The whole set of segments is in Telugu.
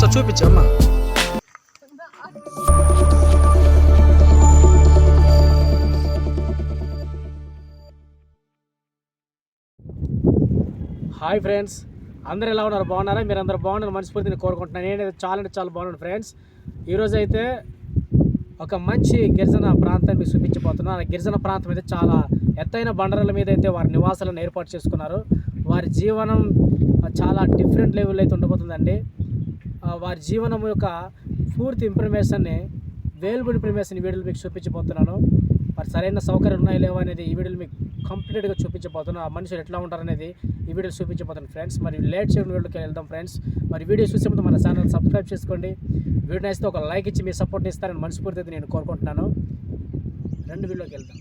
ఒకసారి చూపించమ్మా. హాయ్ ఫ్రెండ్స్, అందరూ ఎలా ఉన్నారు? బాగున్నారా? మీరు అందరూ బాగున్నారు మనస్ఫూర్తిని కోరుకుంటున్నాను. నేనైతే చాలా అంటే చాలా బాగున్నాను ఫ్రెండ్స్. ఈరోజు అయితే ఒక మంచి గిరిజన ప్రాంతం మీకు చూపించబోతున్నాను. ఆ గిరిజన ప్రాంతం అయితే చాలా ఎత్తైన బండరాల మీద అయితే వారి నివాసాలను ఏర్పాటు చేసుకున్నారు. వారి జీవనం చాలా డిఫరెంట్ లెవెల్ అయితే ఉండబోతుందండి. వారి జీవనం యొక్క పూర్తి ఇన్ఫర్మేషన్ని, వేల్బుల్ ఇన్ఫర్మేషన్ ఈ వీడియోలో మీకు చూపించబోతున్నాను. మరి సరైన సౌకర్యాలు ఉన్నాయో లేవో అనేది ఈ వీడియోలో మీకు కంప్లీట్గా చూపించబోతున్నాను. ఆ మనుషులు ఎట్లా ఉంటారనేది ఈ వీడియో చూపించబోతున్నాను ఫ్రెండ్స్. మరి లేట్ చేయడం వీడియోకి వెళ్దాం ఫ్రెండ్స్. మరి వీడియో చూసే ముందు మన ఛానల్ సబ్స్క్రైబ్ చేసుకోండి. వీడియో నచ్చితే ఒక లైక్ ఇచ్చి మీ సపోర్ట్ ఇస్తారని మనస్ఫూర్తి అయితే నేను కోరుకుంటున్నాను. రెండు వీడియోకి వెళ్దాం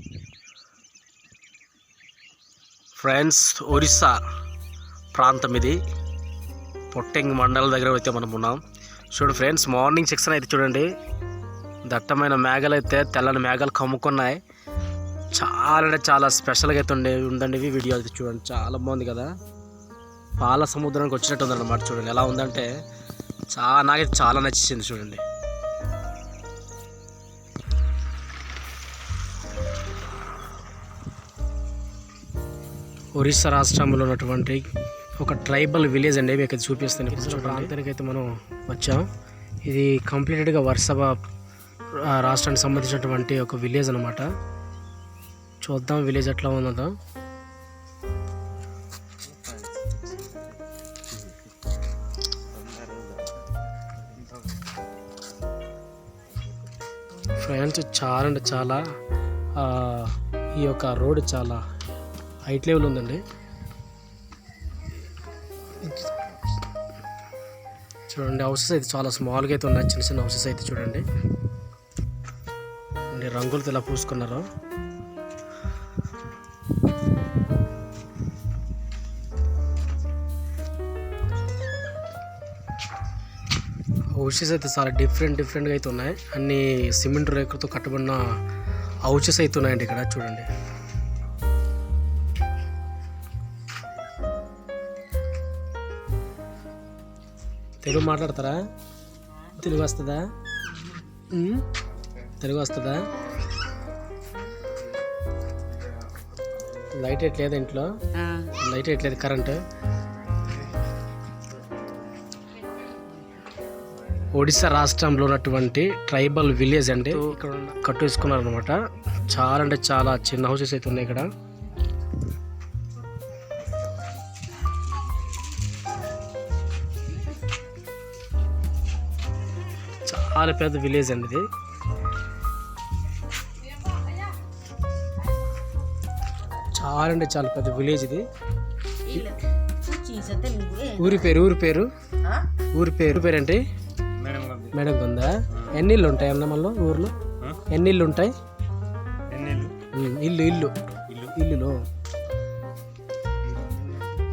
ఫ్రెండ్స్. ఒరిస్సా ప్రాంతం ఇది. పొట్టెంగ్ మండలం దగ్గర అయితే మనం ఉన్నాం. చూడండి ఫ్రెండ్స్, మార్నింగ్ సెక్షన్ అయితే చూడండి. దట్టమైన మేఘాలు అయితే, తెల్లని మేఘాలు కమ్ముకున్నాయి. చాలా అంటే చాలా స్పెషల్గా అయితే ఉందండి ఈ వీడియో అయితే చూడండి. చాలా బాగుంది కదా. పాల సముద్రానికి వచ్చినట్టు ఉందన్నమాట. చూడండి ఎలా ఉందంటే నాకైతే చాలా నచ్చింది. చూడండి ఒరిస్సా రాష్ట్రంలో ఉన్నటువంటి ఒక ట్రైబల్ విలేజ్ అండి. మీకు అయితే చూపిస్తాను. ప్రాంతానికి అయితే మనం వచ్చాం. ఇది కంప్లీట్గా వర్షభ రాష్ట్రానికి సంబంధించినటువంటి ఒక విలేజ్ అనమాట. చూద్దాం విలేజ్ ఎట్లా ఉన్నదో. ఫ్రెండ్స్ చాలా అంటే చాలా ఈ యొక్క రోడ్ చాలా హైట్ లెవెల్ ఉందండి. చూడండి హౌసెస్ అయితే చాలా స్మాల్గా అయితే ఉన్నాయి. చిన్న చిన్న హౌసెస్ అయితే చూడండి. రంగులతో ఇలా పూసుకున్నారు. హౌసెస్ అయితే చాలా డిఫరెంట్గా అయితే ఉన్నాయి. అన్ని సిమెంట్ రేకులతో కట్టబడిన హౌసెస్ అయితే ఉన్నాయండి ఇక్కడ చూడండి. తెలుగు మాట్లాడతారా? తెలుగు వస్తుందా? తెలుగు వస్తుందా? లైట్ ఎట్లేదు ఇంట్లో, లైట్ ఎట్లేదు, కరెంటు. ఒడిస్సా రాష్ట్రంలో ఉన్నటువంటి ట్రైబల్ విలేజ్ అండి. ఇక్కడ కట్టు వేసుకున్నారు అనమాట. చాలా అంటే చాలా చిన్న హౌసెస్ అయితే ఉన్నాయి ఇక్కడ. చాలా పెద్ద విలేజ్ అండి ఇది. చాలా అంటే చాలా పెద్ద విలేజ్ ఇది. ఊరి పేరు ఏంటి? మేడం ఉందా? ఎన్ని ఇల్లు ఉంటాయి అన్న మళ్ళీ ఊర్లో? ఎన్ని ఇల్లు ఉంటాయి? ఇల్లులో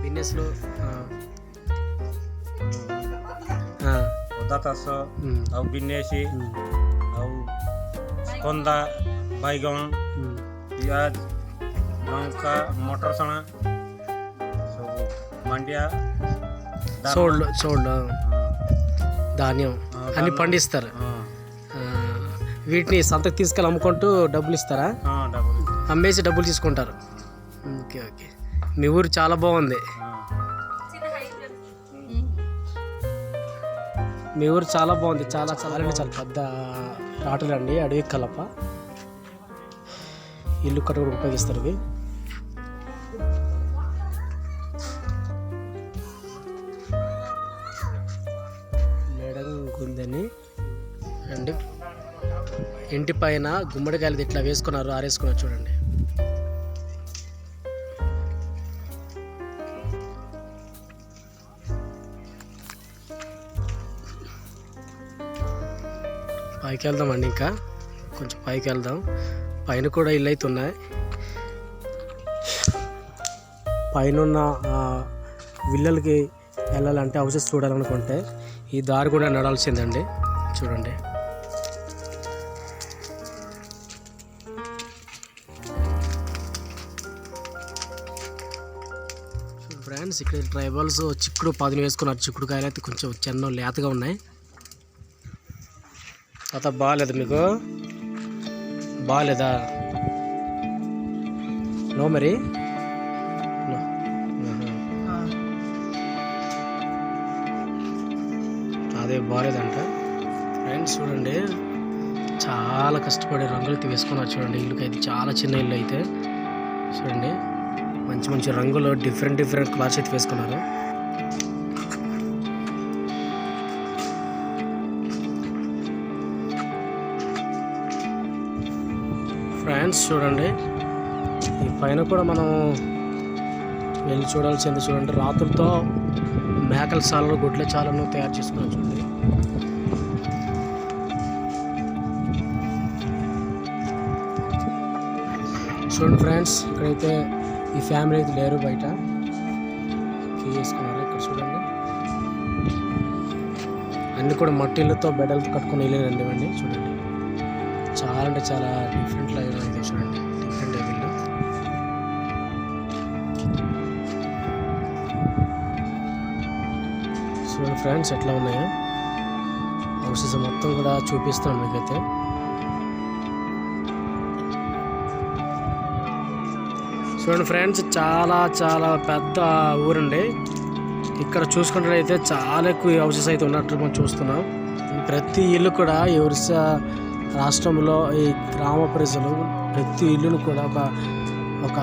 బిజినెస్లో ଆଉ ବିନେସି ଆଉ କନ୍ଦା ବାଇଗଣ ପିଆଜ ଲଙ୍କା ମଟର ଚଣା ସବୁ మండియా చోళ్ళు ధాన్యం అన్ని పండిస్తారు. వీటిని సంతకు తీసుకెళ్ళి అమ్ముకుంటూ డబ్బులు ఇస్తారా? అమ్మేసి డబ్బులు తీసుకుంటారు. Okay okay. మీ ఊరు చాలా బాగుంది. మీ ఊరు చాలా బాగుంది. చాలా పెద్ద ఆటలు అండి. అడవి కలప ఇల్లు కట్టుకు ఉపయోగిస్తారు ఇవి. మేడం గుందని అండి. ఇంటి పైన గుమ్మడికాయలు ఇట్లా వేసుకున్నారు, ఆరేసుకున్నారు చూడండి. పైకి వెళ్దామండి. ఇంకా కొంచెం పైకి వెళ్దాం. పైన కూడా ఇల్లు అయితే ఉన్నాయి. పైన విల్లలకి వెళ్ళాలంటే హౌసెస్ చూడాలనుకుంటే ఈ దారి కూడా నడాల్సిందండి. చూడండి ఫ్రెండ్స్, ఇక్కడ ట్రైబల్స్ చిక్కుడు పాదులు వేసుకున్నారు. చిక్కుడుకాయలు అయితే కొంచెం చిన్న లేతగా ఉన్నాయి. తాత బాగాలేదు మీకు? బాగాలేదా? నో మరి అదే బాగాలేదంట ఫ్రెండ్స్. చూడండి చాలా కష్టపడి రంగులు అయితే వేసుకున్నారు చూడండి. ఇల్లుకి అయితే చాలా చిన్న ఇల్లు అయితే చూడండి. మంచి మంచి రంగులు డిఫరెంట్ కలర్స్ అయితే వేసుకున్నారు. ఫ్రెండ్స్ చూడండి ఈ పైన కూడా మనం వెళ్ళి చూడాల్సింది. చూడండి రాత్రులతో మేకల చాలను గుడ్ల చాలను తయారు చేసుకున్నాం చూడండి. చూడండి ఫ్రెండ్స్ ఇక్కడైతే ఈ ఫ్యామిలీ అయితే లేరు, బయట చేసుకున్నారు. ఇక్కడ చూడండి అన్నీ కూడా మట్టిలతో బెడ్డలతో కట్టుకుని వెళ్ళారండి ఇవన్నీ. చూడండి చాలా అంటే చాలా డిఫరెంట్ లైవ్ అయితే చూడండి. డిఫరెంట్ ఇల్లు చూడండి ఫ్రెండ్స్ ఎట్లా ఉన్నాయో. హౌసెస్ మొత్తం కూడా చూపిస్తాను మీకైతే. చూడండి ఫ్రెండ్స్ చాలా చాలా పెద్ద ఊరండి. ఇక్కడ చూసుకున్నట్లయితే చాలా ఎక్కువ హౌసెస్ అయితే ఉన్నట్టు మనం చూస్తున్నాం. ప్రతి ఇల్లు కూడా ఈ ఒరిస్సా రాష్ట్రంలో ఈ గ్రామ ప్రజలు ప్రతి ఇల్లును కూడా ఒక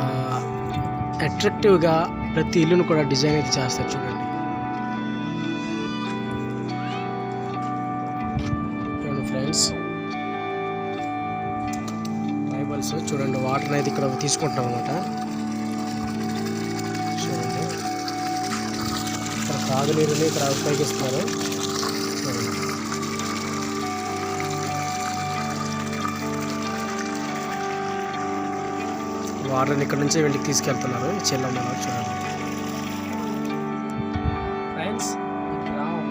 అట్రాక్టివ్గా ప్రతి ఇల్లును కూడా డిజైన్ అయితే చేస్తారు చూడండి. ఫ్రెండ్స్ ట్రైబల్స్ చూడండి వాటర్ అయితే ఇక్కడ తీసుకుంటున్నాం అనమాట. చూడండి ఇక్కడ తాగునీరుని ఇక్కడ ఉపయోగిస్తున్నారు. చూడండి వాటర్ని ఇక్కడ నుంచి వెళ్ళి తీసుకెళ్తున్నారు చెల్లమ్మ. చూడండి ఫ్రెండ్స్ ఈ గ్రామం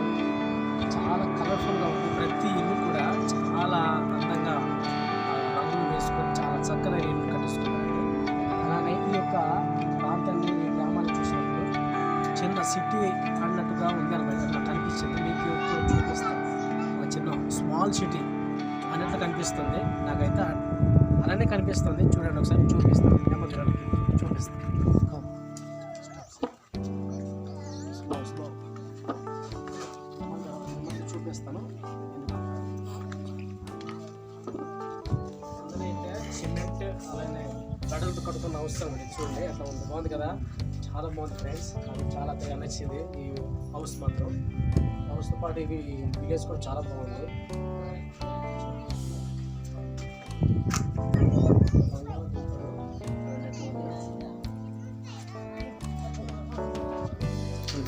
చాలా కలర్ఫుల్గా ఉంది. ప్రతి ఇల్లు కూడా చాలా అందంగా రంగులు వేసుకొని చాలా చక్కగా ఇల్లు కట్టిస్తున్నారండి. అలానే ఈ యొక్క ప్రాంతాన్ని ఈ గ్రామాన్ని చూసినప్పుడు చిన్న సిటీ అన్నట్టుగా ఉంది అనమాట. నాకు కనిపించింది. మీకు ఇప్పుడు చూపిస్తాను ఒక చిన్న స్మాల్ సిటీ అన్నట్లు కనిపిస్తుంది నాకైతే. అలానే కనిపిస్తుంది చూడండి. ఒకసారి చూపిస్తాను చూపిస్తాను. చూపిస్తాను. అందులో సిమెంట్ అలానే గడలతో కట్టుకున్న అవసరం అండి. చూడండి ఎట్లా ఉంది, బాగుంది కదా, చాలా బాగుంది ఫ్రెండ్స్. నాకు చాలా నచ్చింది ఈ హౌస్ మాత్రం. హౌస్తో పాటు ఇవి విలేజ్ కూడా చాలా బాగుంది.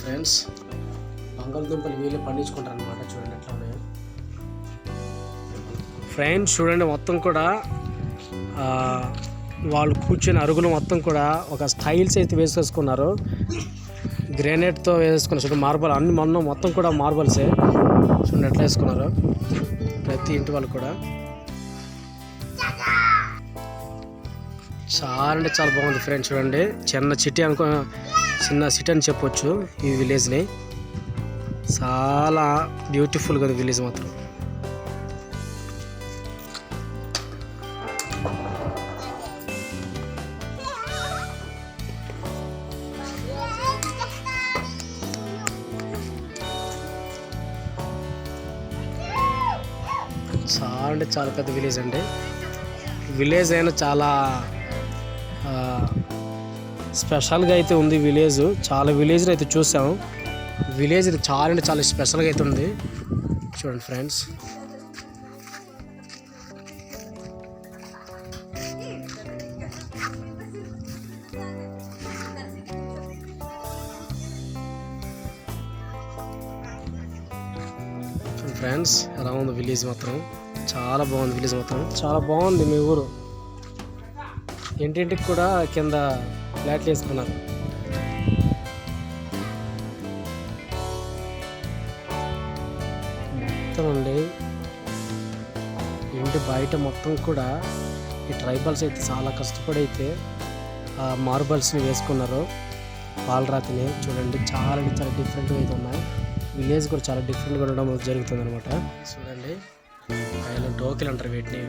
ఫ్రెండ్స్ బంగాళదుంపలు వీళ్ళే పండించుకుంటారు అనమాట. చూడండి ఎట్లా ఉన్నాయో ఫ్రెండ్స్. చూడండి మొత్తం కూడా వాళ్ళు కూర్చొని అరుగులు మొత్తం కూడా ఒక స్టైల్స్ అయితే వేసేసుకున్నారు. గ్రానైట్తో వేసుకున్నారు. చూడండి మార్బల్ అన్ని మొత్తం కూడా మార్బల్సే. చూడండి ఎట్లా వేసుకున్నారు ప్రతి ఇంటి వాళ్ళు కూడా. చాలా అంటే చాలా బాగుంది ఫ్రెండ్స్. చూడండి చిన్న సిటీ అని చెప్పొచ్చు ఈ విలేజ్ని. చాలా బ్యూటిఫుల్గా ఉంది విలేజ్ మాత్రం. చాలా అంటే చాలా పెద్ద విలేజ్ అండి. విలేజ్ అయినా చాలా స్పెషల్గా అయితే ఉంది విలేజ్. చాలా విలేజ్ని అయితే చూసాము. విలేజ్ చాలా అంటే చాలా స్పెషల్గా అయితే ఉంది. చూడండి ఫ్రెండ్స్ ఫ్రెండ్స్ ఎలా ఉంది విలేజ్ మాత్రం. చాలా బాగుంది విలేజ్ మాత్రం. చాలా బాగుంది మీ ఊరు. ఇంటింటికి కూడా కింద ఫ్లాట్లు వేసుకున్నారు. మొత్తం అండి ఇంటి బయట మొత్తం కూడా ఈ ట్రైబల్స్ అయితే చాలా కష్టపడి అయితే మార్బల్స్ని వేసుకున్నారు. పాలరాతిని చూడండి చాలా చాలా డిఫరెంట్గా అయితే ఉన్నాయి. విలేజ్ కూడా చాలా డిఫరెంట్గా ఉండడం జరుగుతుంది అనమాట. చూడండి పైన డోకిలు అంటారు వీటిని,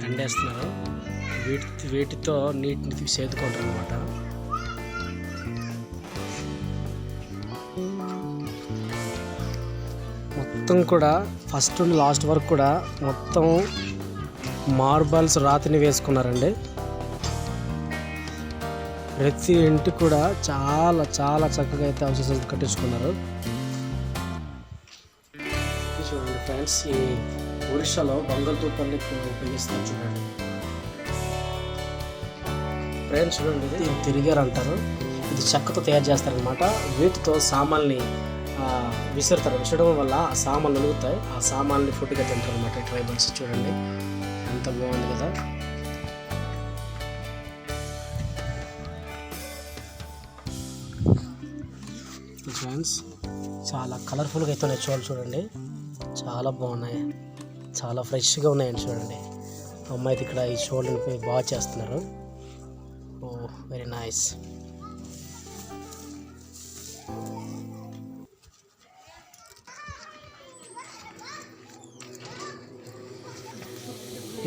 ఎండేస్తున్నారు. వీటితో నీటిని సేదుకుంటారు అనమాట. మొత్తం కూడా ఫస్ట్ నుండి లాస్ట్ వరకు కూడా మొత్తం మార్బల్స్ రాతిని వేసుకున్నారండి. ప్రతి ఇంటి కూడా చాలా చాలా చక్కగా అయితే హౌసెస్ కట్టించుకున్నారు. చూడండి ఫ్రెండ్స్, ఈ ఒరిస్సాలో బంగాళదుంపల్ని ఉపయోగిస్తారు చూడండి ఫ్రెండ్స్. చూడండి, ఇది తిరిగారు అంటారు. ఇది చెక్కతో తయారు చేస్తారనమాట. వీటితో సామాన్ని విసరతారు. విసరడం వల్ల ఆ సామాన్లు నలుగుతాయి. ఆ సామాన్ని ఫుడ్గా తింటారు అనమాట ట్రైబల్స్. చూడండి ఎంత బాగుంది కదా. ఫ్రెండ్స్, చాలా కలర్ఫుల్గా అయితే ఉన్నాయి చూడండి. చాలా బాగున్నాయి, చాలా ఫ్రెష్గా ఉన్నాయండి చూడండి. అమ్మాయి అయితే ఇక్కడ ఈ షోల్డర్ని బాగా చేస్తున్నారు. ఓ వెరీ నైస్.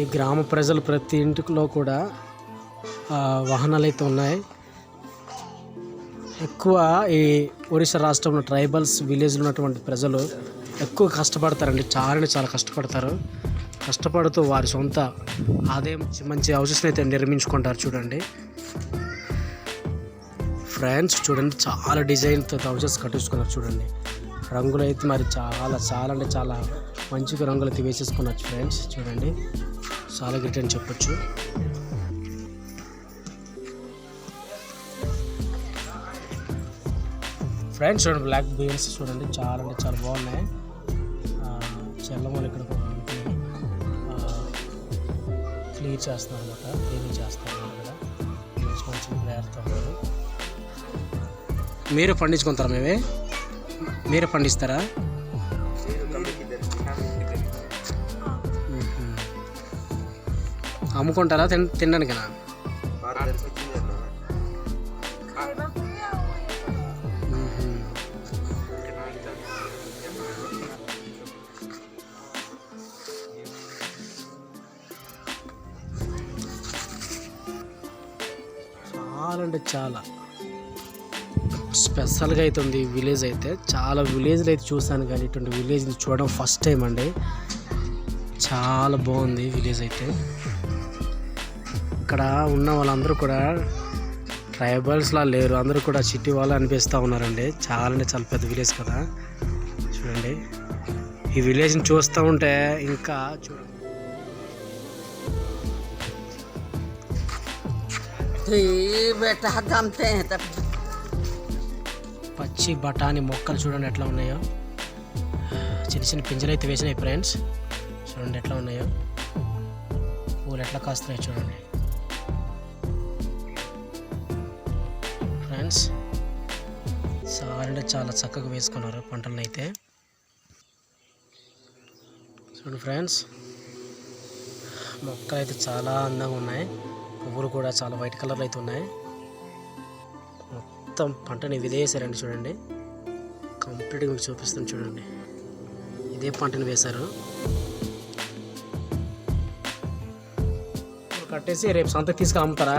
ఈ గ్రామ ప్రజలు ప్రతి ఇంటిలో కూడా వాహనాలు అయితే ఉన్నాయి. ఎక్కువ ఈ ఒరిస్సా రాష్ట్రంలో ట్రైబల్స్ విలేజ్లో ఉన్నటువంటి ప్రజలు ఎక్కువ కష్టపడతారండి. చాలా కష్టపడతారు. కష్టపడుతూ వారి సొంత ఆదాయం మంచి హౌసెస్ని అయితే నిర్మించుకుంటారు చూడండి ఫ్రెండ్స్. చూడండి చాలా డిజైన్తో హౌసెస్ కట్టించుకున్నారు చూడండి. రంగులు అయితే మరి చాలా అంటే చాలా మంచిగా రంగులు అయితే వేసేసుకున్నారు ఫ్రెండ్స్. చూడండి చాలా గ్రేట్ అని చెప్పొచ్చు. ఫ్రెండ్స్ చూడండి, బ్లాక్ బీన్స్ చూడండి చాలా అంటే చాలా బాగున్నాయి. చెల్లమూలు ఇక్కడ క్లీన్ చేస్తున్నారు అనమాట. క్లీనింగ్ చేస్తున్నారు ఇక్కడ మంచి ప్లేయర్తో ఉన్నారు. మీరే పండించుకుంటారా? మీరే పండిస్తారా? అమ్ముకుంటారా తినడానికేనా? చాలా అంటే చాలా స్పెషల్గా అయితే ఉంది ఈ విలేజ్ అయితే. చాలా విలేజ్లు అయితే చూసాను కానీ ఇటువంటి విలేజ్ని చూడడం ఫస్ట్ టైం అండి. చాలా బాగుంది విలేజ్ అయితే. ఇక్కడ ఉన్న వాళ్ళందరూ కూడా ట్రైబల్స్లా లేరు, అందరూ కూడా సిటీ వాళ్ళు అనిపిస్తూ ఉన్నారండి. చాలా అంటే చాలా పెద్ద విలేజ్ కదా చూడండి. ఈ విలేజ్ని చూస్తూ ఉంటే ఇంకా చూడండి. పచ్చి బఠానీ మొక్కలు చూడండి ఎట్లా ఉన్నాయో. చిన్న పింజలు అయితే వేసినాయి ఫ్రెండ్స్. చూడండి ఎట్లా ఉన్నాయో, పూలు ఎట్లా కాస్తున్నాయి చూడండి ఫ్రెండ్స్. చాలా అంటే చాలా చక్కగా వేసుకున్నారు పంటలను అయితే. చూడండి ఫ్రెండ్స్, మొక్కలు అయితే చాలా అందంగా ఉన్నాయి. పువ్వులు కూడా చాలా వైట్ కలర్లో అయితే ఉన్నాయి. మొత్తం పంటని విదేశారండి చూడండి. కంప్లీట్గా మీకు చూపిస్తాను చూడండి. ఇదే పంటని వేశారు. కట్టేసి రేపు సంతకి తీసుకు అమ్ముతారా?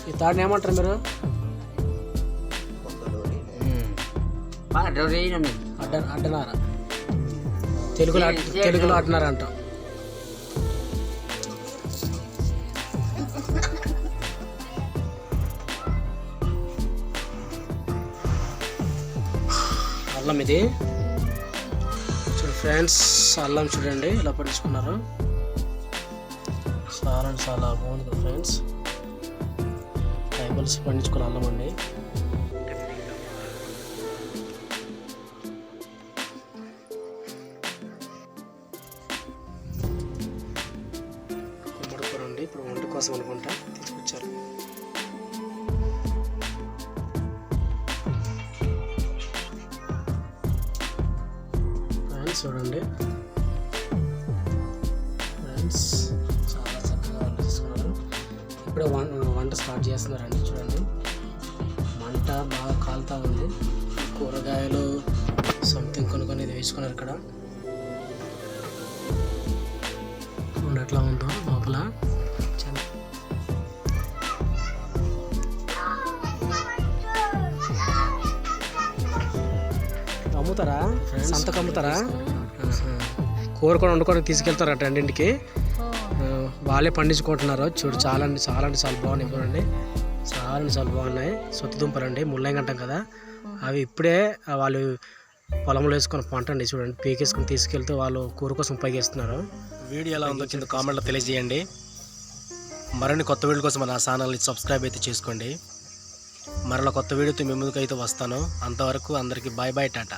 ఈ తాడుని ఏమంటారు మీరు? అడ్డనారా? తెలుగులో అడ్డనారా అంటాం. అల్లం ఇది చూడు ఫ్రెండ్స్. అల్లం చూడండి ఇలా పట్టించుకున్నారు. చాలా చాలా బాగుంది ఫ్రెండ్స్. ట్రైబల్స్ పండించుకున్న అల్లం అండి. గుమ్మడికూర అండి. ఇప్పుడు వంట కోసం అనుకుంటా తీసుకొచ్చారు. చూడండి ఫ్రెండ్స్, చాలా చక్కగా వంట చేసుకున్నారు. ఇప్పుడే వంట స్టార్ట్ చేస్తున్నారండి. చూడండి మంట బాగా కాలుతూ ఉంది. కూరగాయలు సంథింగ్ కొన్ని ఇది వేసుకున్నారు ఇక్కడ. ఎట్లా ఉందో లోపల అమ్ముతారా, సంతకు అమ్ముతారా? కూర కూడా వండుకొని తీసుకెళ్తారట రెండింటికి. వాళ్ళే పండించుకుంటున్నారు. చూడు చాలా చాలా బాగున్నాయి. చూడండి చాలా బాగున్నాయి. సొత్తు దుంపలండి, ముల్లంగి అంటాం కదా, అవి ఇప్పుడే వాళ్ళు పొలంలో వేసుకొని పంట అండి. చూడండి పీకేసుకొని తీసుకెళ్తే వాళ్ళు కూర కోసం పైకేస్తున్నారు. వీడియో ఎలా ఉందో కింద కామెంట్లో తెలియజేయండి. మరిన్ని కొత్త వీడియో కోసం మన ఛానల్ని సబ్స్క్రైబ్ అయితే చేసుకోండి. మరలా కొత్త వీడియోతో మీ ముందుకు అయితే వస్తాను. అంతవరకు అందరికీ బాయ్ బాయ్, టాటా.